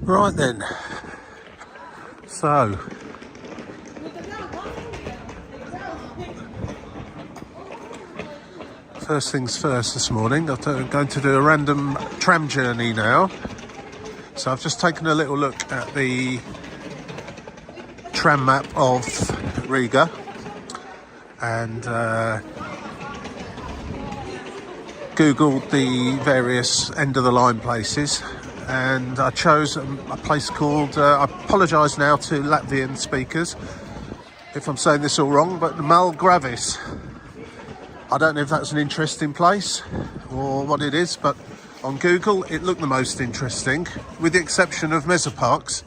Right then, so first things first this morning, I'm going to do a random tram journey now. So I've just taken a little look at the tram map of Riga and googled the various end of the line places, and I chose a place called, I apologise now to Latvian speakers if I'm saying this all wrong, but Malgravis. I don't know if that's an interesting place or what it is, but on Google it looked the most interesting, with the exception of Mesoparks,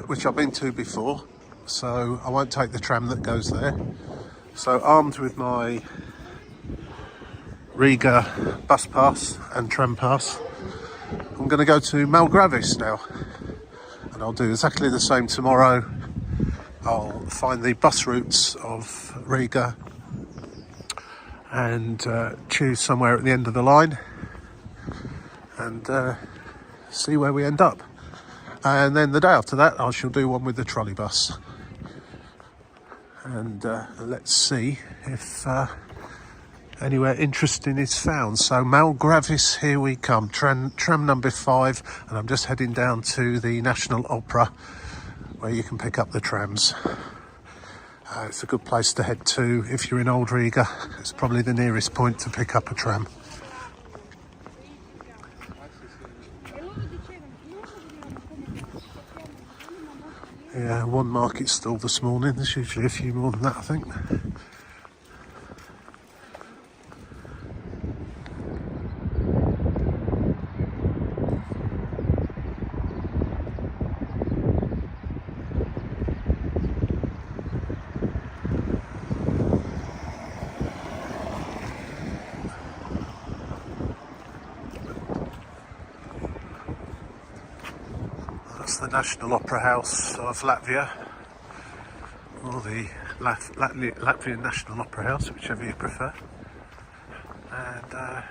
which I've been to before, so I won't take the tram that goes there. So armed with my Riga bus pass and tram pass, I'm going to go to Malgravis now, and I'll do exactly the same tomorrow. I'll find the bus routes of Riga and choose somewhere at the end of the line and see where we end up. And then the day after that I shall do one with the trolley bus, and let's see if anywhere interesting is found. So Malgravis, here we come, tram number 5, and I'm just heading down to the National Opera where you can pick up the trams. It's a good place to head to if you're in Old Riga. It's probably the nearest point to pick up a tram. Yeah, one market stall this morning. There's usually a few more than that, I think. That's the National Opera House of Latvia, or the Latvian National Opera House, whichever you prefer. And the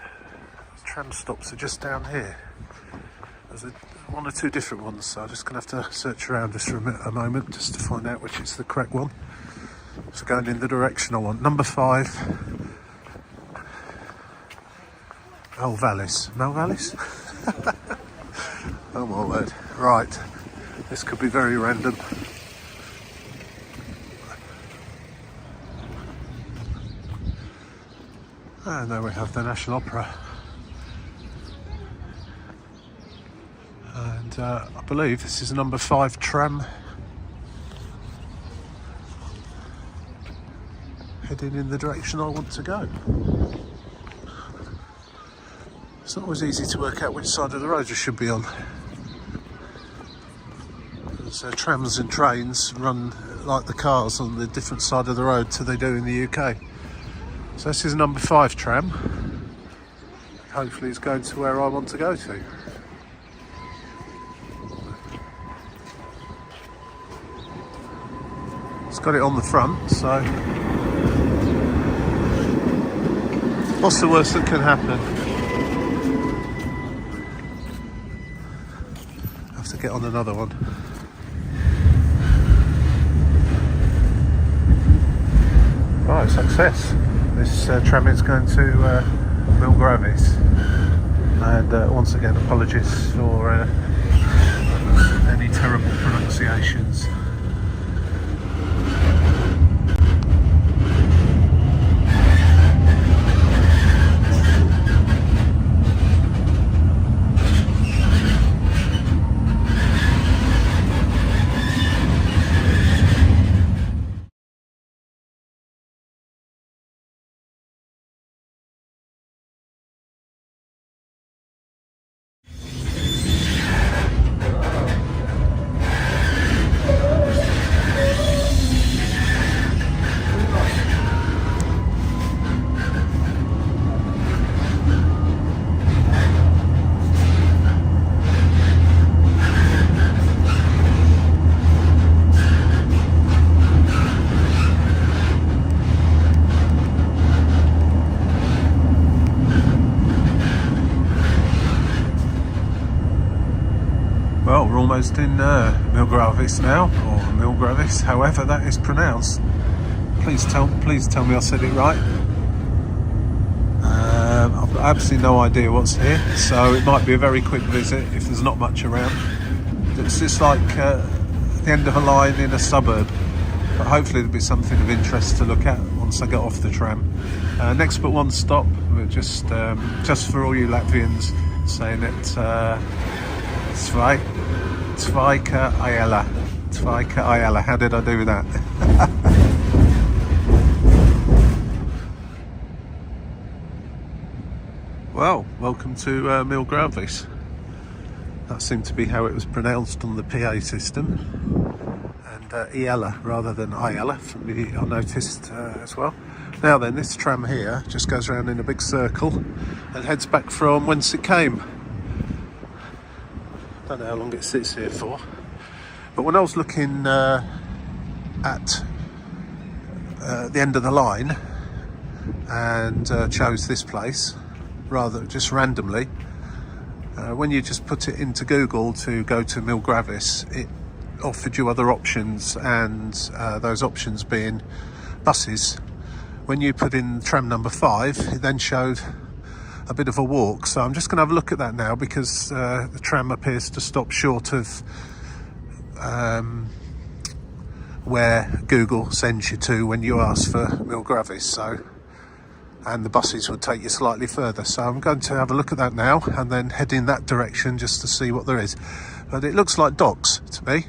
tram stops are just down here. There's one or two different ones, so I'm just going to have to search around just for a moment just to find out which is the correct one. So going in the direction I want. Number 5. Malgravis. Oh my word. Right, this could be very random. And there we have the National Opera. And I believe this is number 5 tram. Heading in the direction I want to go. It's not always easy to work out which side of the road you should be on. Trams and trains run like the cars on the different side of the road to they do in the UK. So this is number 5 tram. Hopefully it's going to where I want to go to. It's got it on the front, so what's the worst that can happen? I have to get on another one. Right, success. This tram is going to Malgravis, and once again apologies for any terrible pronunciations. almost in Milgravis now, or Milgravis, however that is pronounced. Please tell me I said it right. I've absolutely no idea what's here, so it might be a very quick visit if there's not much around. It's just like the end of a line in a suburb, but hopefully there'll be something of interest to look at once I get off the tram. Next but one stop, we're just for all you Latvians saying it, Tvaika Ayala. How did I do with that? Well, welcome to Milgravis. That seemed to be how it was pronounced on the PA system. And Iella rather than Ayala, I noticed as well. Now then, this tram here just goes around in a big circle and heads back from whence it came. Don't know how long it sits here for. But when I was looking at the end of the line and chose this place, rather just randomly, when you just put it into Google to go to Milgravis, it offered you other options, and those options being buses. When you put in tram number 5, it then showed a bit of a walk. So I'm just going to have a look at that now, because the tram appears to stop short of where Google sends you to when you ask for Milgravis. So, and the buses would take you slightly further. So I'm going to have a look at that now and then head in that direction just to see what there is. But it looks like docks to me.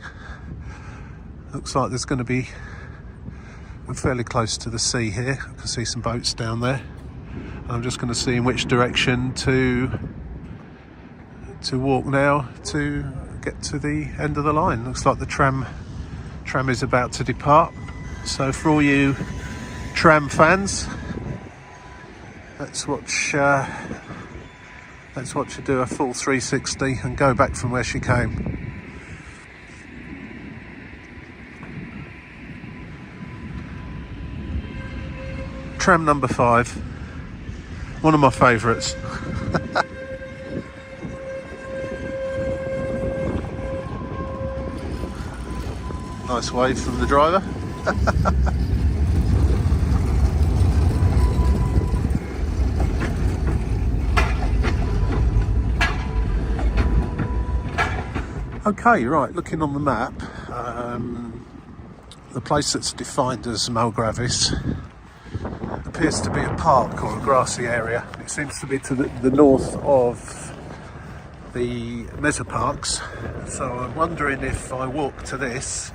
Looks like there's going to be, we're fairly close to the sea here. I can see some boats down there. I'm just going to see in which direction to walk now to get to the end of the line. Looks like the tram is about to depart. So for all you tram fans, let's watch her do a full 360 and go back from where she came. Tram number 5, one of my favourites. Nice wave from the driver. Okay, right, looking on the map, the place that's defined as Milgravis appears to be a park or a grassy area. It seems to be to the north of the Mesoparks, so I'm wondering if I walk to this,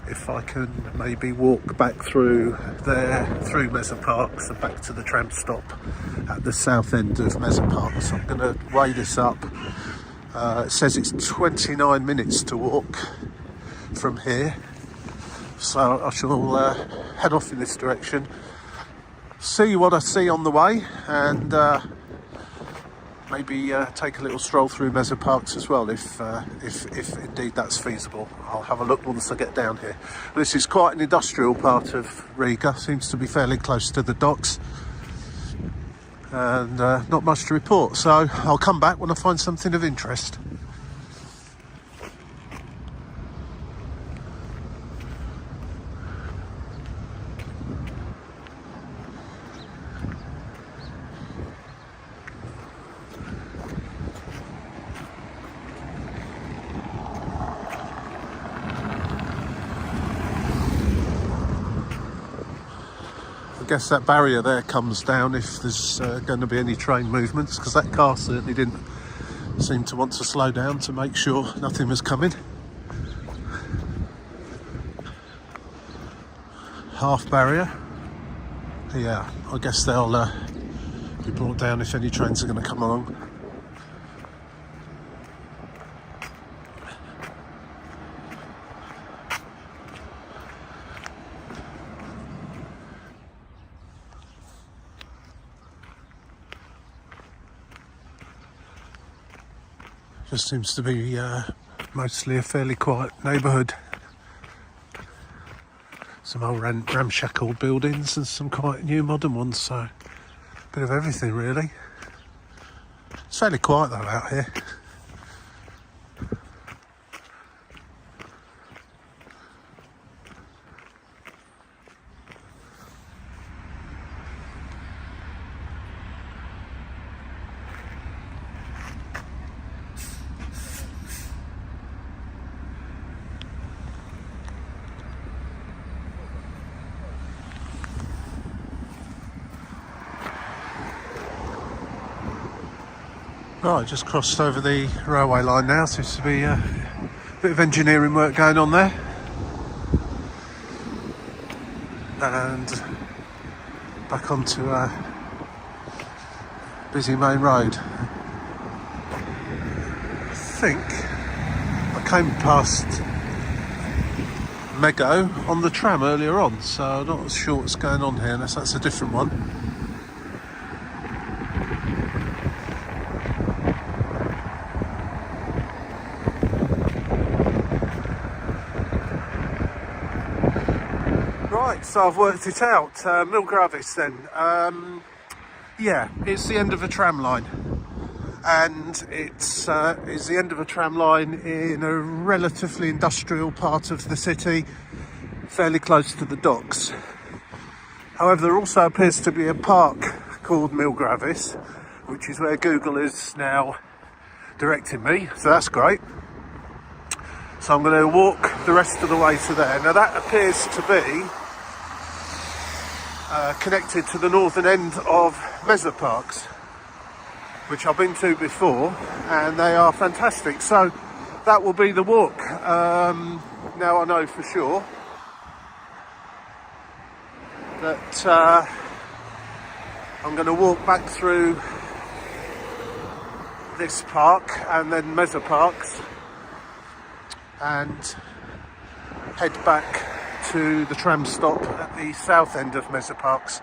if I can maybe walk back through there, through Mesoparks and back to the tram stop at the south end of Mesoparks. So I'm going to weigh this up. It says it's 29 minutes to walk from here, so I shall head off in this direction, see what I see on the way, and maybe take a little stroll through Mesoparks as well, if indeed that's feasible. I'll have a look once I get down here. This is quite an industrial part of Riga, seems to be fairly close to the docks, and not much to report, so I'll come back when I find something of interest. I guess that barrier there comes down if there's going to be any train movements, because that car certainly didn't seem to want to slow down to make sure nothing was coming. Half barrier. Yeah, I guess they'll be brought down if any trains are going to come along. Just seems to be mostly a fairly quiet neighbourhood. Some old ramshackle buildings and some quite new modern ones, so a bit of everything really. It's fairly quiet though out here. Right, just crossed over the railway line now. Seems to be a bit of engineering work going on there. And back onto a busy main road. I think I came past Mego on the tram earlier on, so I'm not sure what's going on here unless that's a different one. Right, so I've worked it out. Milgravis then. Yeah, it's the end of a tram line. And it's the end of a tram line in a relatively industrial part of the city, fairly close to the docks. However, there also appears to be a park called Milgravis, which is where Google is now directing me, so that's great. So I'm going to walk the rest of the way to there. Now that appears to be connected to the northern end of Meza Parks, which I've been to before, and they are fantastic. So that will be the walk. Now I know for sure that I'm going to walk back through this park and then Meza Parks and head back to the tram stop at the south end of Meza Parks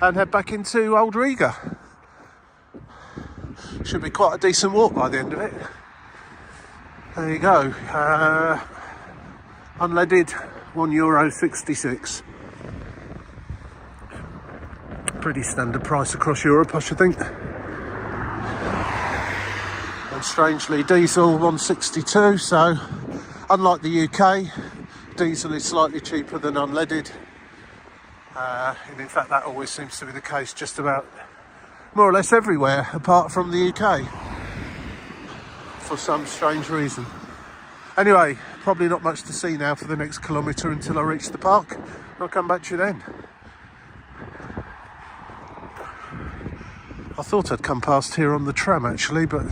and head back into Old Riga. Should be quite a decent walk by the end of it. There you go. Unleaded, €1.66. Pretty standard price across Europe, I should think. And strangely, diesel $1.62. So, unlike the UK, diesel is slightly cheaper than unleaded. And in fact, that always seems to be the case just about more or less everywhere apart from the UK for some strange reason. Anyway, probably not much to see now for the next kilometre until I reach the park. I'll come back to you then. I thought I'd come past here on the tram actually, but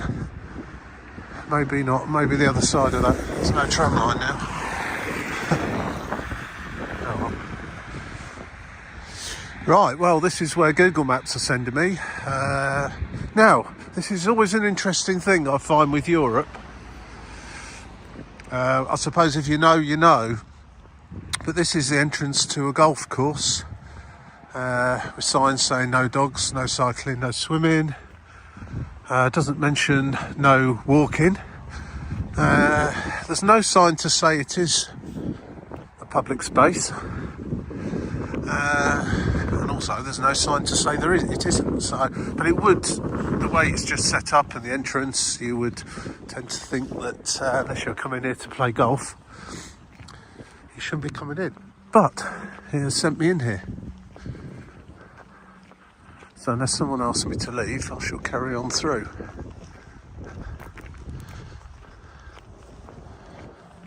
maybe not. Maybe the other side of that. There's no tram line now. Right, well, this is where Google Maps are sending me. Now, this is always an interesting thing I find with Europe. I suppose if you know, you know. But this is the entrance to a golf course with signs saying no dogs, no cycling, no swimming. Doesn't mention no walking. There's no sign to say it is a public space. And also there's no sign to say it isn't. So, but it would, the way it's just set up and the entrance, you would tend to think that unless you're coming here to play golf, you shouldn't be coming in. But he has sent me in here. So unless someone asks me to leave, I shall carry on through.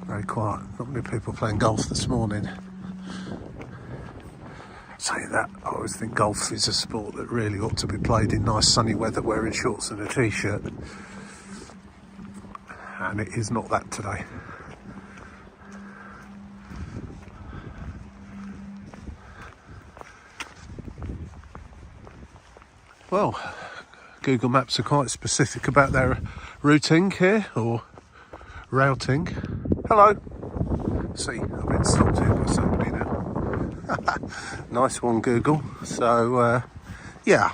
Very quiet, not many people playing golf this morning. Saying that, I always think golf is a sport that really ought to be played in nice sunny weather wearing shorts and a t-shirt. And it is not that today. Well, Google Maps are quite specific about their routing here, or routing. Hello. See, I've been stopped here by somebody now. Nice one, Google. So, yeah,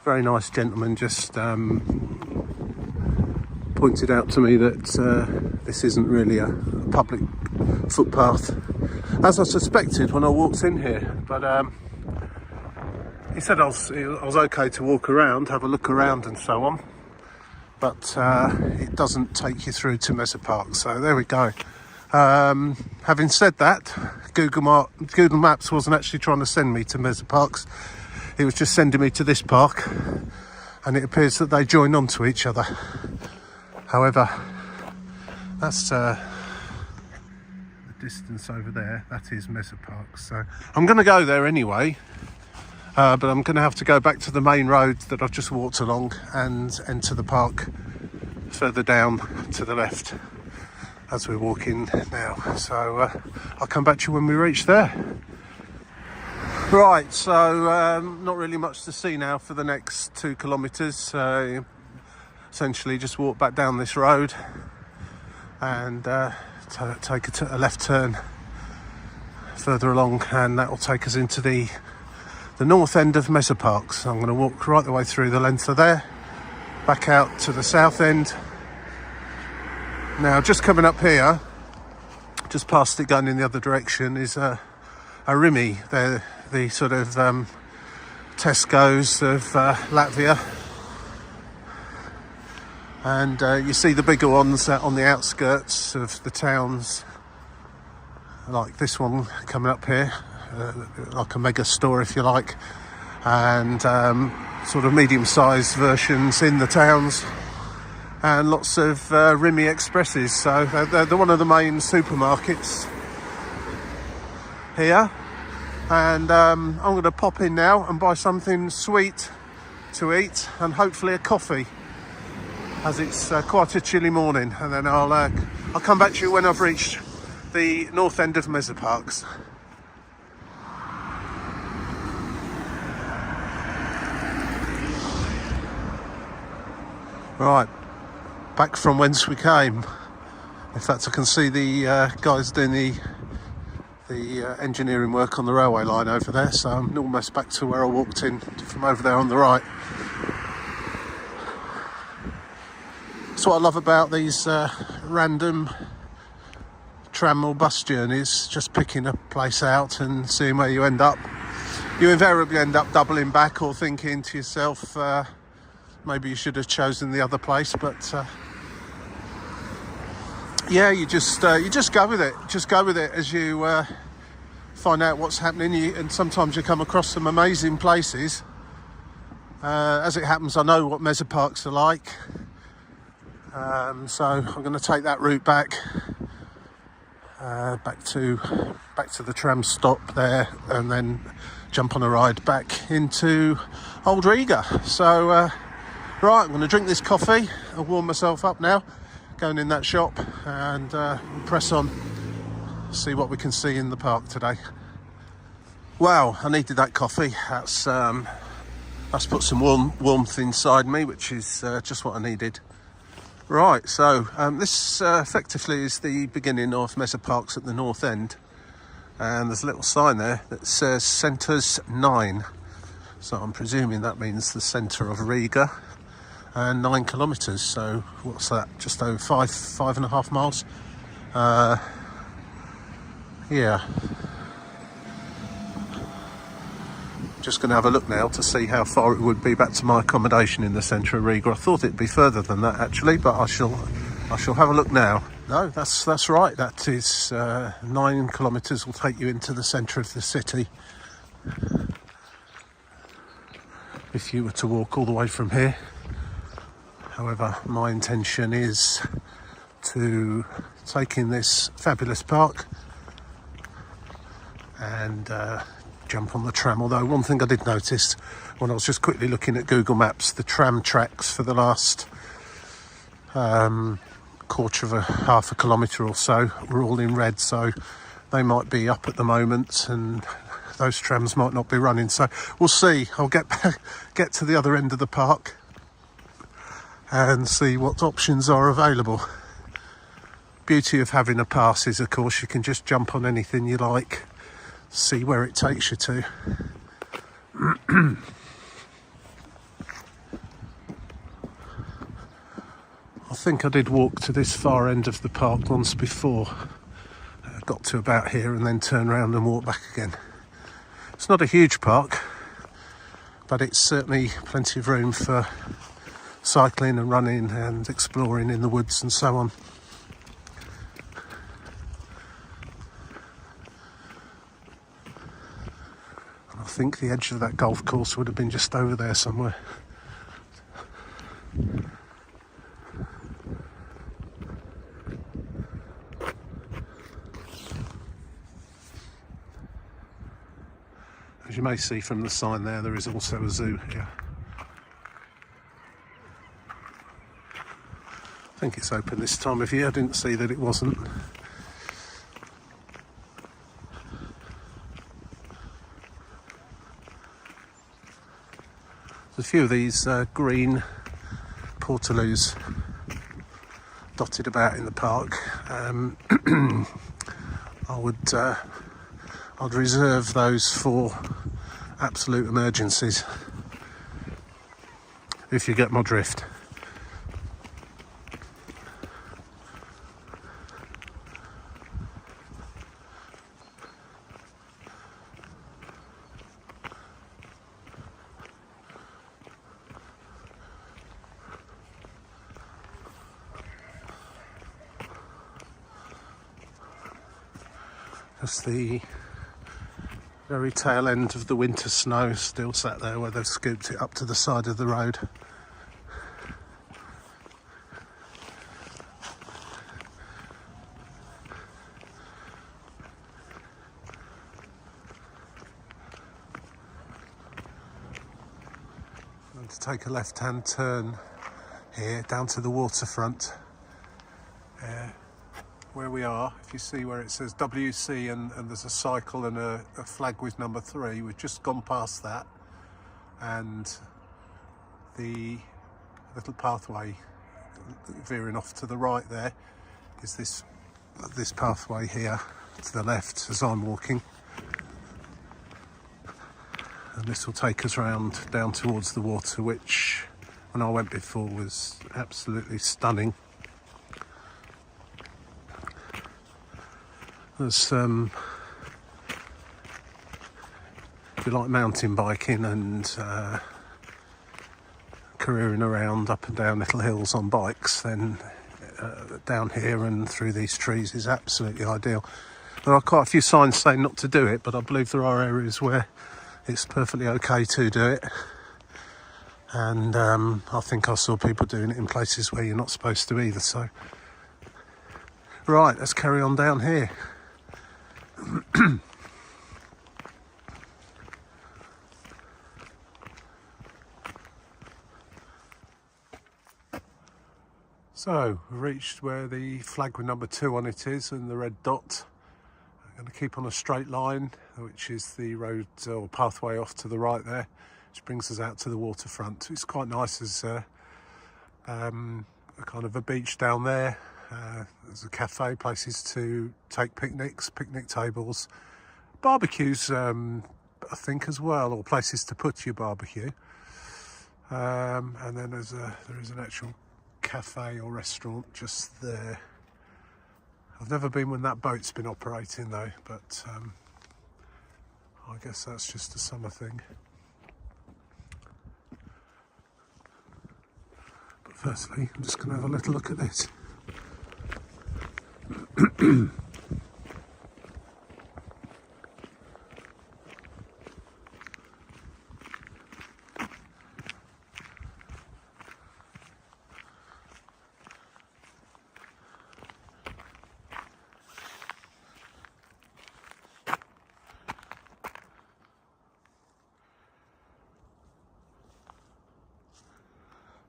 very nice gentleman just pointed out to me that this isn't really a public footpath, as I suspected when I walked in here. But he said I was okay to walk around, have a look around and so on. But it doesn't take you through to Meza Park. So there we go. Having said that, Google Maps wasn't actually trying to send me to Meza Parks. It was just sending me to this park, and it appears that they join on to each other. However, that's the distance over there. That is Meza Parks. So I'm going to go there anyway. but I'm going to have to go back to the main road that I've just walked along and enter the park further down to the left as we're walking now. So I'll come back to you when we reach there. Right, so not really much to see now for the next 2 kilometres. Essentially just walk back down this road and take a left turn further along, and that will take us into the north end of Mesopark. So I'm going to walk right the way through the length of there, back out to the south end. Now just coming up here, just past it going in the other direction, is a Rimi. They're the sort of Tesco's of Latvia, and you see the bigger ones on the outskirts of the towns, like this one coming up here, like a mega store if you like, and sort of medium-sized versions in the towns, and lots of Rimi Expresses. So they're one of the main supermarkets here. And I'm going to pop in now and buy something sweet to eat, and hopefully a coffee, as it's quite a chilly morning. And then I'll come back to you when I've reached the north end of Mesoparks. Right, back from whence we came. In fact, I can see the guys doing the engineering work on the railway line over there, so I'm almost back to where I walked in from over there on the right. That's what I love about these random tram or bus journeys, just picking a place out and seeing where you end up. You invariably end up doubling back or thinking to yourself, maybe you should have chosen the other place, but yeah, you just go with it. Just go with it as you find out what's happening. And sometimes you come across some amazing places. As it happens, I know what Mesoparks are like, so I'm going to take that route back to the tram stop there, and then jump on a ride back into Old Riga. So right, I'm going to drink this coffee. I'll warm myself up now, going in that shop, and press on, see what we can see in the park today. Wow, I needed that coffee. That's put some warmth inside me, which is just what I needed. Right, so this effectively is the beginning of Mesoparks at the north end, and there's a little sign there that says Centres 9, so I'm presuming that means the centre of Riga, and 9 kilometres, so what's that, just over 5.5 miles. Yeah, just going to have a look now to see how far it would be back to my accommodation in the centre of Riga. I thought it'd be further than that actually, but I shall have a look now. No, that's right, that is 9 kilometres will take you into the centre of the city if you were to walk all the way from here. However, my intention is to take in this fabulous park and jump on the tram. Although one thing I did notice when I was just quickly looking at Google Maps, the tram tracks for the last quarter of half a kilometre or so were all in red, so they might be up at the moment and those trams might not be running, so we'll see. I'll get to the other end of the park and see what options are available. Beauty of having a pass is, of course, you can just jump on anything you like, see where it takes you to. I think I did walk to this far end of the park once before. I got to about here and then turn around and walk back again. It's not a huge park, but it's certainly plenty of room for cycling and running and exploring in the woods and so on. I think the edge of that golf course would have been just over there somewhere. As you may see from the sign there is also a zoo here. I think it's open this time of year. I didn't see that it wasn't. There's a few of these green portaloos dotted about in the park. I'd reserve those for absolute emergencies, if you get my drift. Just the very tail end of the winter snow still sat there where they've scooped it up to the side of the road. And to take a left-hand turn here down to the waterfront. Where we are, if you see where it says WC and there's a cycle and a flag with number 3, we've just gone past that, and the little pathway veering off to the right there is this pathway here to the left as I'm walking, and this will take us round down towards the water, which when I went before was absolutely stunning. There's if you like mountain biking and careering around up and down little hills on bikes, then down here and through these trees is absolutely ideal. There are quite a few signs saying not to do it, but I believe there are areas where it's perfectly okay to do it. And I think I saw people doing it in places where you're not supposed to either. So, right, let's carry on down here. So we've reached where the flag with number 2 on it is and the red dot. I'm going to keep on a straight line, which is the road or pathway off to the right there, which brings us out to the waterfront. It's quite nice. There's a kind of a beach down there. There's a cafe, places to take picnics, picnic tables, barbecues, I think as well, or places to put your barbecue. And then there is an actual cafe or restaurant just there. I've never been when that boat's been operating though, but I guess that's just a summer thing. But firstly, I'm just going to have a little look at this.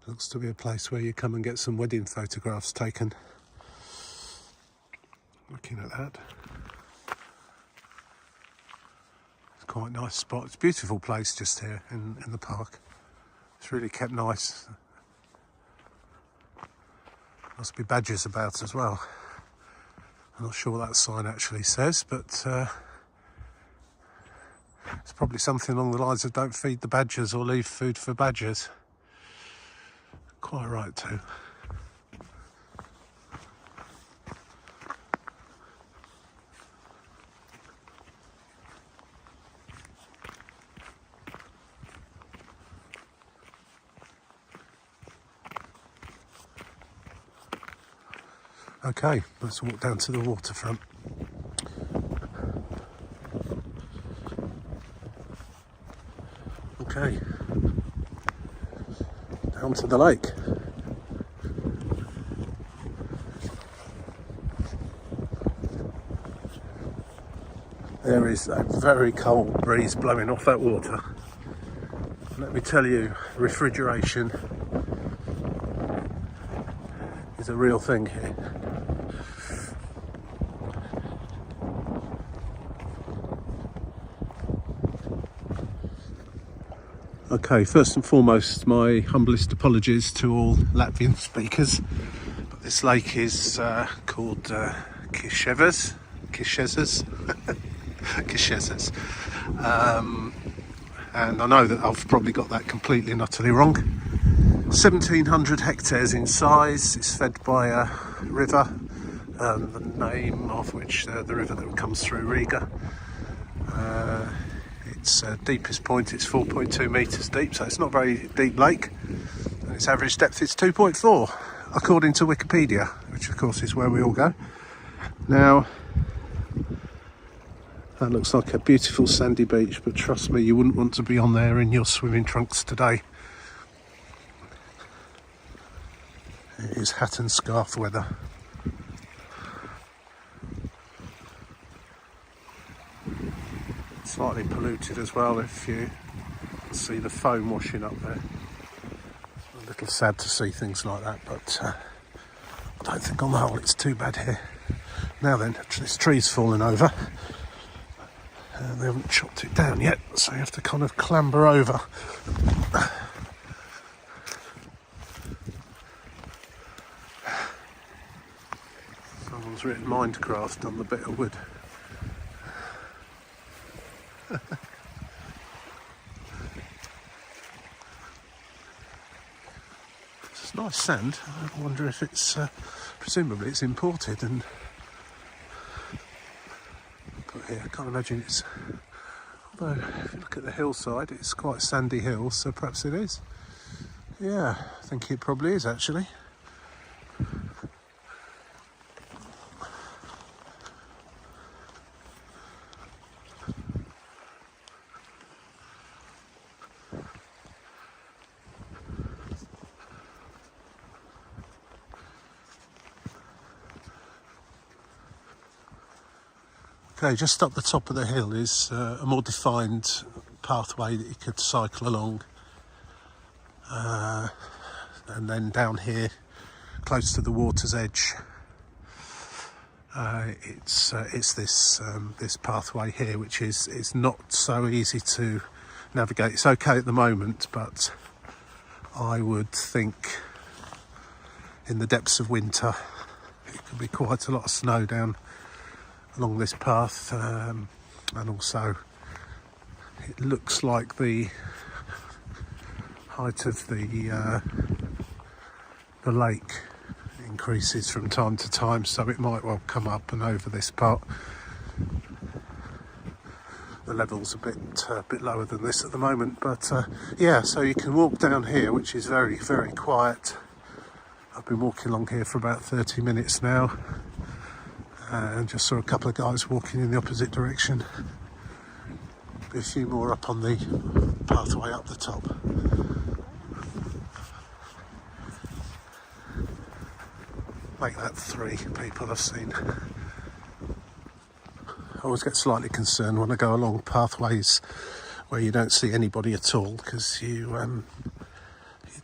Looks to be a place where you come and get some wedding photographs taken. Looking at that. It's quite a nice spot. It's a beautiful place just here in the park. It's really kept nice. Must be badgers about as well. I'm not sure what that sign actually says, but it's probably something along the lines of don't feed the badgers or leave food for badgers. Quite right too. Okay, let's walk down to the waterfront. Okay, down to the lake. there is a very cold breeze blowing off that water. Let me tell you, refrigeration is a real thing here. Okay, first and foremost, my humblest apologies to all Latvian speakers. But this lake is called Kishezers. And I know that I've probably got that completely and utterly wrong. 1,700 hectares in size. It's fed by a river, the name of which the river that comes through Riga. Its deepest point, it's 4.2 metres deep, so it's not a very deep lake. And its average depth is 2.4, according to Wikipedia, which of course is where we all go. Now, that looks like a beautiful sandy beach, but trust me, you wouldn't want to be on there in your swimming trunks today. It is hat and scarf weather. Slightly polluted as well, if you see the foam washing up there. A little sad to see things like that, but I don't think on the whole it's too bad here. Now then, this tree's fallen over and they haven't chopped it down yet, so you have to kind of clamber over. Someone's written Minecraft on the bit of wood. It's nice sand. I wonder if it's presumably it's imported and put here. I can't imagine it's, although if you look at the hillside it's quite sandy hills, so perhaps it is. Yeah, I think it probably is actually. Okay, just up the top of the hill is a more defined pathway that you could cycle along. And then down here, close to the water's edge, it's this pathway here, which is not so easy to navigate. It's okay at the moment, but I would think in the depths of winter it could be quite a lot of snow down along this path, and also it looks like the height of the lake increases from time to time, so it might well come up and over this part. The level's a bit lower than this at the moment, but yeah, so you can walk down here, which is very, very quiet. I've been walking along here for about 30 minutes now. And just saw a couple of guys walking in the opposite direction. A few more up on the pathway up the top. Make that 3 people I've seen. I always get slightly concerned when I go along pathways where you don't see anybody at all, because you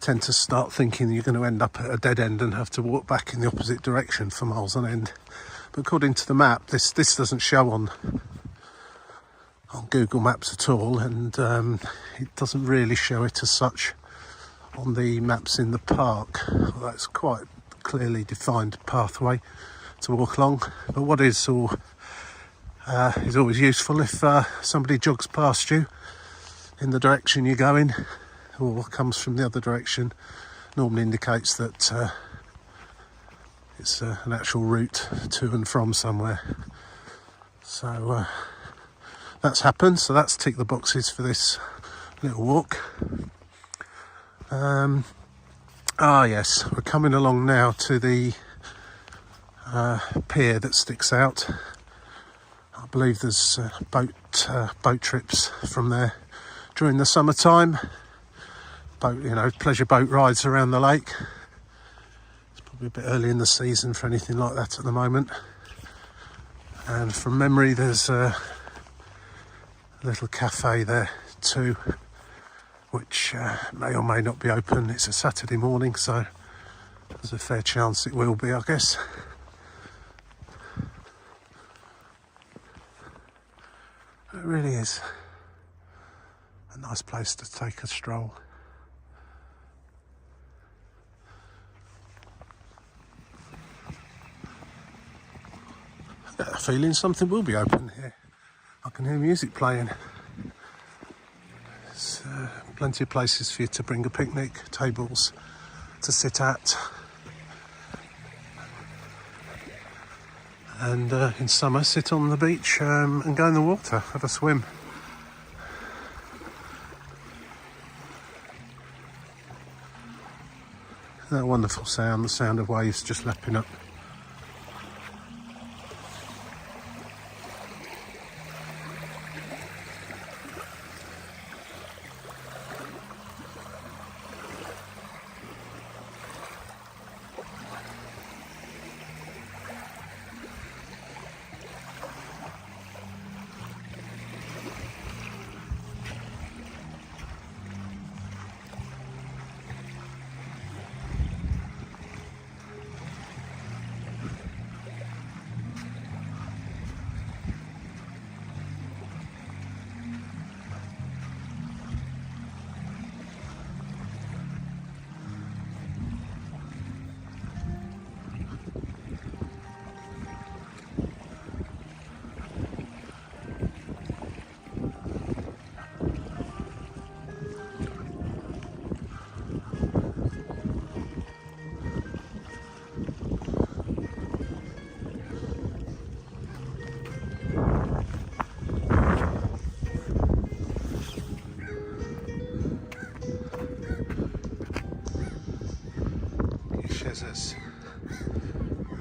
tend to start thinking you're going to end up at a dead end and have to walk back in the opposite direction for miles on end. But according to the map, this doesn't show on Google Maps at all, and it doesn't really show it as such on the maps in the park. That's quite clearly defined pathway to walk along. But what is always useful if somebody jogs past you in the direction you're going, or comes from the other direction, normally indicates that it's an actual route to and from somewhere. So that's happened, so that's ticked the boxes for this little walk. Yes, we're coming along now to the pier that sticks out. I believe there's boat trips from there during the summertime. Pleasure boat rides around the lake. Probably a bit early in the season for anything like that at the moment. And from memory, there's a little cafe there too, which may or may not be open. It's a Saturday morning, so there's a fair chance it will be, I guess. It really is a nice place to take a stroll. I get a feeling something will be open here. I can hear music playing. There's plenty of places for you to bring a picnic, tables to sit at. And in summer, sit on the beach and go in the water, have a swim. That wonderful sound, the sound of waves just lapping up.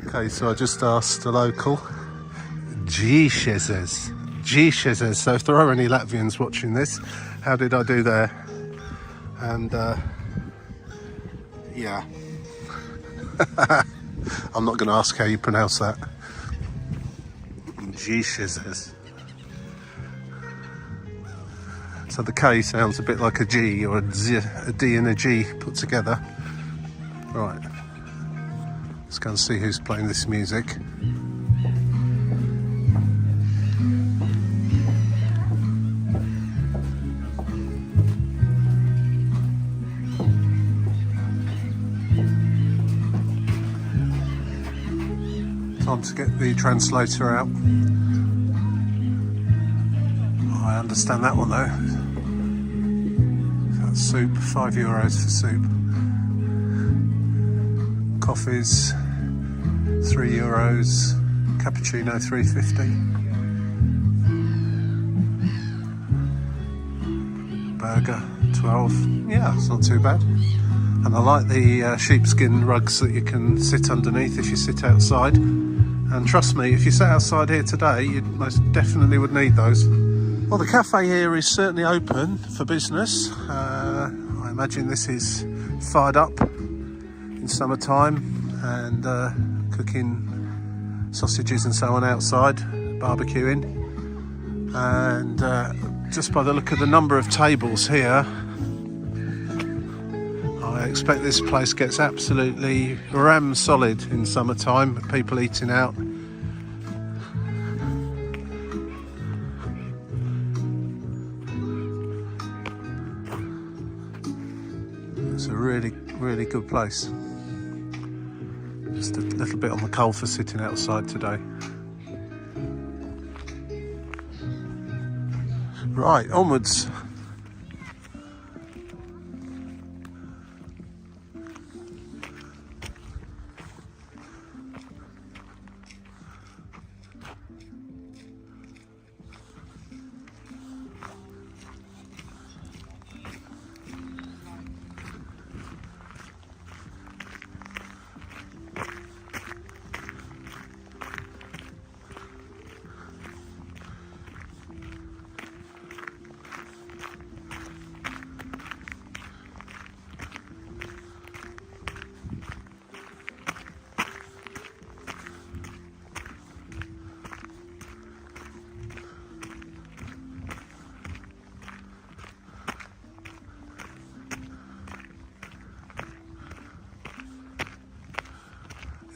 Okay, so I just asked a local, G-shizers. So if there are any Latvians watching this, how did I do there? And yeah, I'm not going to ask how you pronounce that. G-shizers. So the K sounds a bit like a G or a Z, a D and a G put together. Right, let's go and see who's playing this music. Time to get the translator out. I understand that one though. That's soup, €5 for soup. Coffees, €3. Cappuccino, $3.50. Burger, 12. Yeah, it's not too bad. And I like the sheepskin rugs that you can sit underneath if you sit outside. And trust me, if you sat outside here today, you most definitely would need those. Well, the cafe here is certainly open for business. I imagine this is fired up in summertime and cooking sausages and so on outside, barbecuing. And just by the look of the number of tables here, I expect this place gets absolutely ram solid in summertime, people eating out. It's a really, really good place. Just a little bit on the cold for sitting outside today. Right, onwards.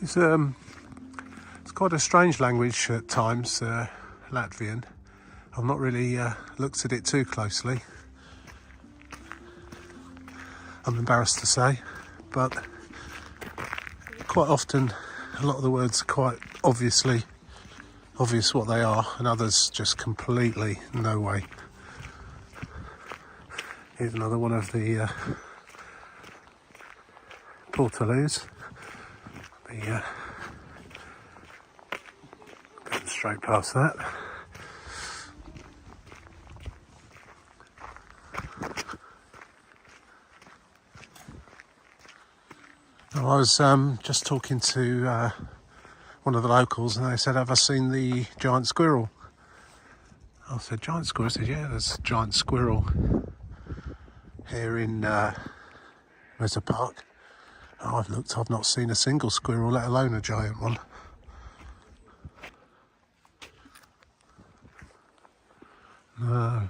It's quite a strange language at times, Latvian. I've not really looked at it too closely, I'm embarrassed to say, but quite often a lot of the words are quite obvious what they are, and others just completely no way. Here's another one of the portaloos. Going straight past that. I was just talking to one of the locals, and they said, "Have I seen the giant squirrel?" I said, "Giant squirrel?" I said, "Yeah, there's a giant squirrel here in River Park." Oh, I've looked, I've not seen a single squirrel, let alone a giant one. No,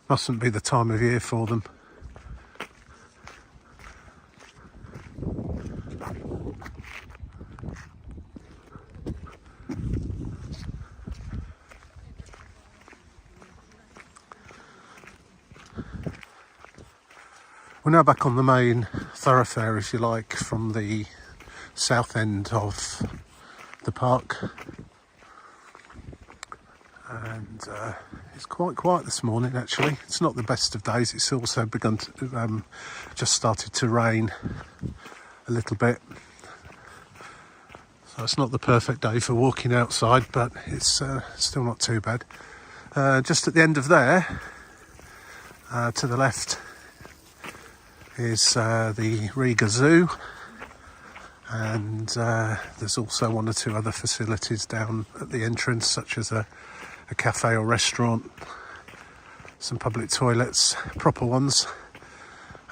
mustn't be the time of year for them. We're now back on the main thoroughfare, if you like, from the south end of the park, and it's quite quiet this morning actually. It's not the best of days, it's also begun to just started to rain a little bit, so it's not the perfect day for walking outside, but it's still not too bad. Just at the end of there, to the left, is the Riga Zoo, and there's also one or two other facilities down at the entrance, such as a cafe or restaurant, some public toilets, proper ones,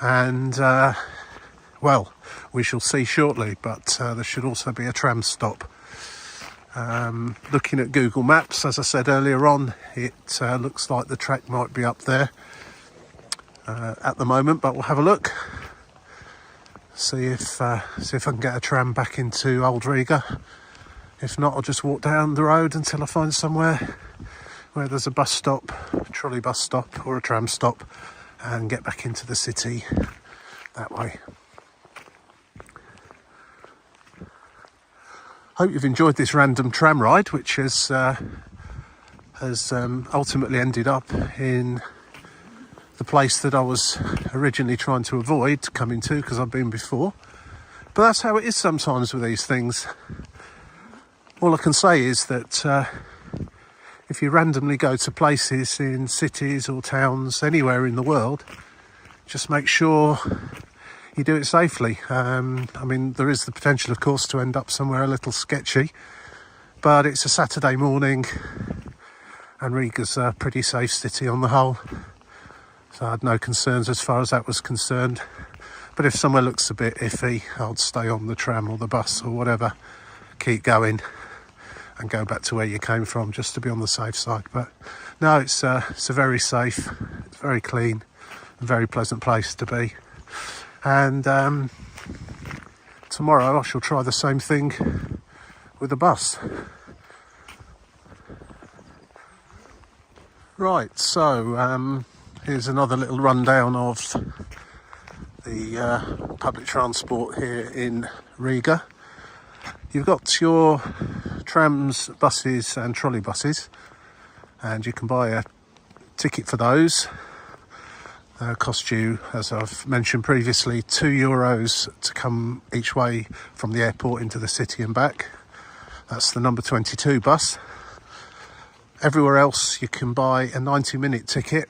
and well, we shall see shortly, but there should also be a tram stop. Looking at Google Maps, as I said earlier on, it looks like the track might be up there at the moment, but we'll have a look, see if I can get a tram back into Old Riga. If not, I'll just walk down the road until I find somewhere where there's a bus stop, a trolley bus stop or a tram stop, and get back into the city that way. Hope you've enjoyed this random tram ride, which has ultimately ended up in the place that I was originally trying to avoid coming to, because I've been before. But that's how it is sometimes with these things. All I can say is that if you randomly go to places in cities or towns anywhere in the world, just make sure you do it safely. I mean, there is the potential, of course, to end up somewhere a little sketchy, but it's a Saturday morning and Riga's a pretty safe city on the whole. So I had no concerns as far as that was concerned. But if somewhere looks a bit iffy, I'll stay on the tram or the bus or whatever, keep going and go back to where you came from, just to be on the safe side. But no, it's a very safe, it's very clean, and very pleasant place to be. And tomorrow I shall try the same thing with the bus. Right, so here's another little rundown of the public transport here in Riga. You've got your trams, buses and trolley buses, and you can buy a ticket for those. Cost you, as I've mentioned previously, €2 to come each way from the airport into the city and back. That's the number 22 bus. Everywhere else you can buy a 90-minute ticket,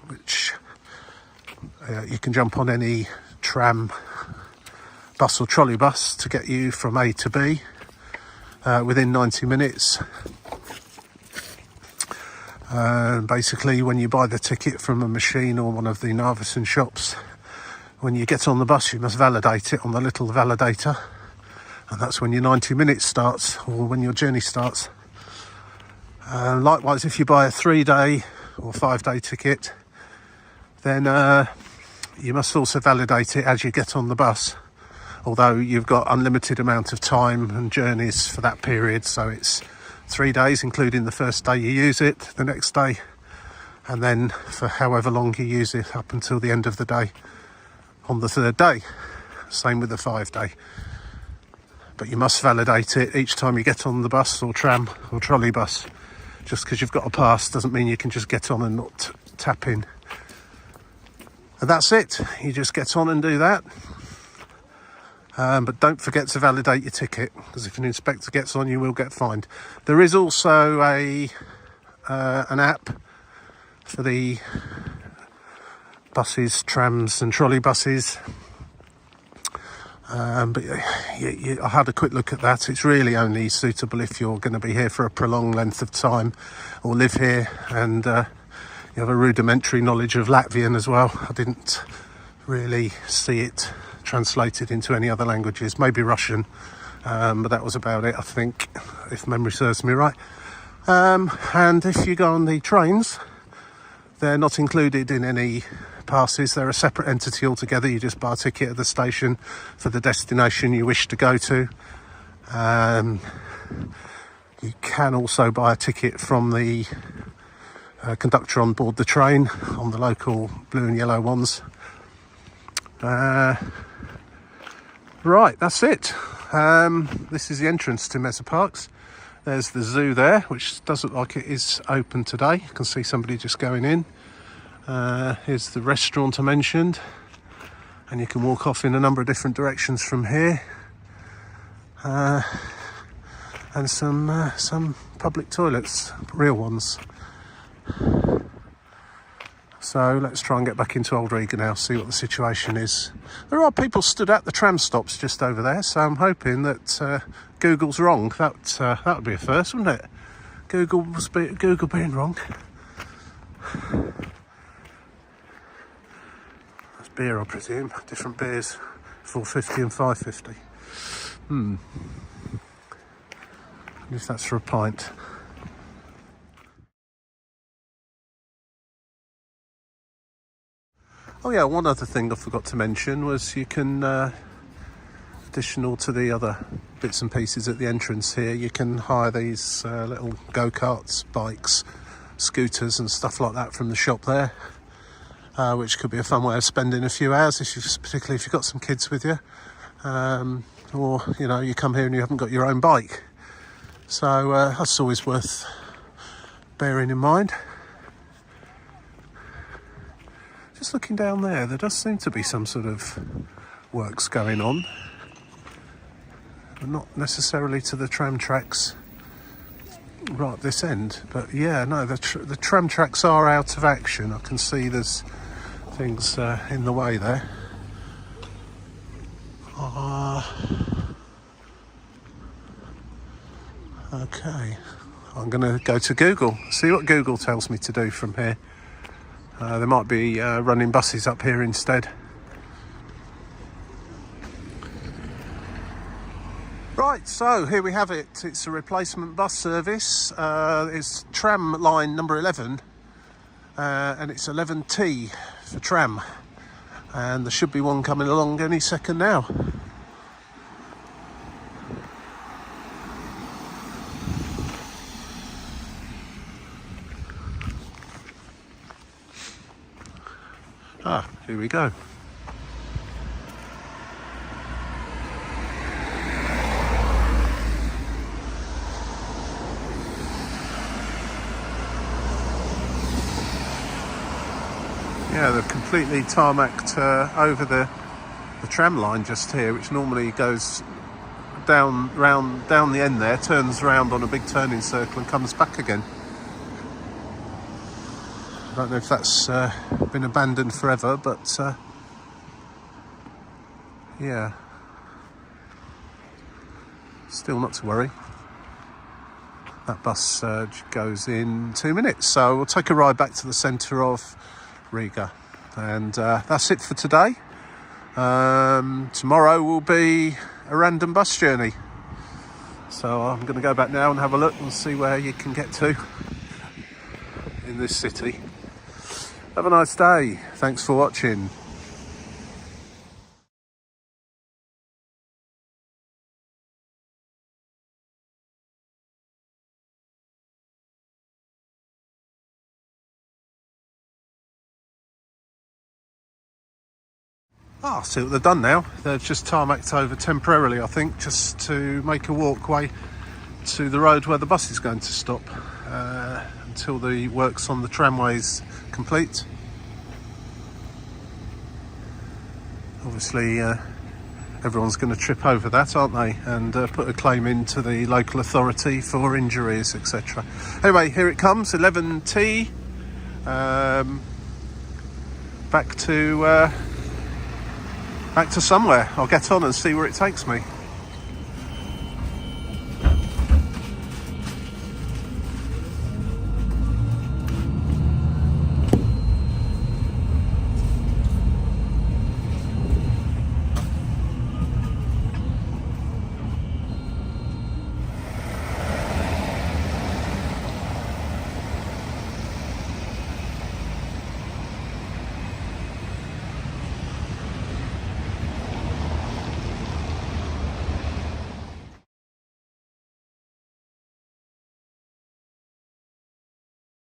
which you can jump on any tram, bus or trolley bus to get you from A to B within 90 minutes. Basically, when you buy the ticket from a machine or one of the Narvesen shops, when you get on the bus you must validate it on the little validator, and that's when your 90 minutes starts, or when your journey starts. Likewise, if you buy a 3-day or 5-day ticket, then you must also validate it as you get on the bus although you've got unlimited amount of time and journeys for that period. So it's 3 days, including the first day you use it, the next day, and then for however long you use it up until the end of the day on the third day. Same with the 5 day. But you must validate it each time you get on the bus or tram or trolley bus. Just because you've got a pass doesn't mean you can just get on and not tap in. And that's it. You just get on and do that. But don't forget to validate your ticket, because if an inspector gets on, you will get fined. There is also an app for the buses, trams and trolley buses. But I had a quick look at that. It's really only suitable if you're going to be here for a prolonged length of time or live here and you have a rudimentary knowledge of Latvian as well. I didn't really see it translated into any other languages, maybe Russian, but that was about it, I think, if memory serves me right. And if you go on the trains, they're not included in any passes. They're a separate entity altogether. You just buy a ticket at the station for the destination you wish to go to. You can also buy a ticket from the conductor on board the train, on the local blue and yellow ones. Right, that's it. This is the entrance to Mesa Parks. There's the zoo there, which does look like it is open today. You can see somebody just going in. Here's the restaurant I mentioned, and you can walk off in a number of different directions from here. And some public toilets, real ones. So let's try and get back into Old Riga now, see what the situation is. There are people stood at the tram stops just over there, so I'm hoping that Google's wrong. That would be a first, wouldn't it? Google being wrong. That's beer, I presume. Different beers, 4.50 and 5.50. If that's for a pint. Oh yeah, one other thing I forgot to mention was you can, additional to the other bits and pieces at the entrance here, you can hire these little go-karts, bikes, scooters and stuff like that from the shop there, which could be a fun way of spending a few hours, particularly if you've got some kids with you, or you know, you come here and you haven't got your own bike. So that's always worth bearing in mind. Just looking down there, there does seem to be some sort of works going on, but not necessarily to the tram tracks right at this end. But yeah, no, the tram tracks are out of action. I can see there's things in the way there. Okay, I'm going to go to Google, see what Google tells me to do from here. There might be running buses up here instead. Right, so here we have it. It's a replacement bus service. It's tram line number 11, and it's 11T for tram. And there should be one coming along any second now. Ah, here we go. Yeah, they've completely tarmacked over the tram line just here, which normally goes down the end there, turns round on a big turning circle and comes back again. I don't know if that's been abandoned forever, but yeah, still not to worry. That bus goes in 2 minutes, so we'll take a ride back to the centre of Riga, and that's it for today. Tomorrow will be a random bus journey, so I'm going to go back now and have a look and see where you can get to in this city. Have a nice day. Thanks for watching. Ah, see what they've done now. They've just tarmacked over temporarily, I think, just to make a walkway to the road where the bus is going to stop until the works on the tramways complete. Obviously, everyone's going to trip over that, aren't they? And put a claim into the local authority for injuries, etc. Anyway, here it comes, 11T. Back to somewhere. I'll get on and see where it takes me.